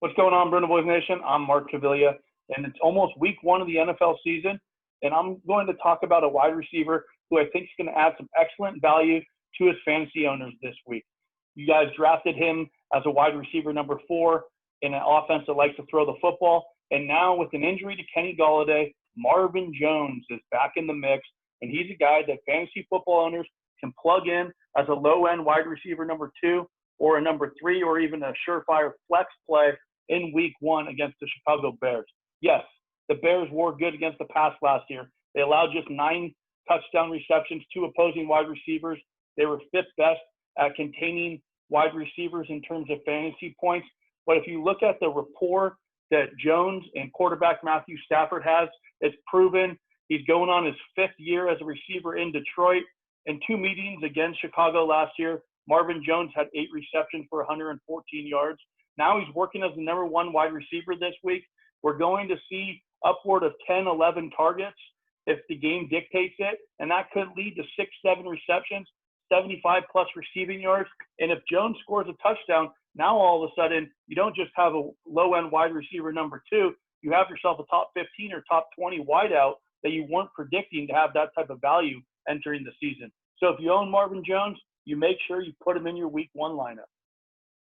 What's going on, Bruno Boys Nation? I'm Marc Caviglia, and it's almost week one of the NFL season, and I'm going to talk about a wide receiver who I think is going to add some excellent value to his fantasy owners this week. You guys drafted him as a wide receiver number 4 in an offense that likes to throw the football, and now with an injury to Kenny Golladay, Marvin Jones is back in the mix, and he's a guy that fantasy football owners can plug in as a low-end wide receiver number 2 or a number 3 or even a surefire flex play in week 1 against the Chicago Bears. Yes, the Bears were good against the pass last year. They allowed just 9 touchdown receptions to opposing wide receivers. They were 5th best at containing wide receivers in terms of fantasy points. But if you look at the rapport that Jones and quarterback Matthew Stafford has, it's proven. He's going on his 5th year as a receiver in Detroit. In 2 meetings against Chicago last year, Marvin Jones had 8 receptions for 114 yards. Now he's working as the number 1 wide receiver this week. We're going to see upward of 10, 11 targets if the game dictates it, and that could lead to 6, 7 receptions, 75-plus receiving yards. And if Jones scores a touchdown, now all of a sudden you don't just have a low-end wide receiver number 2, you have yourself a top 15 or top 20 wideout that you weren't predicting to have that type of value entering the season. So if you own Marvin Jones, you make sure you put him in your week 1 lineup.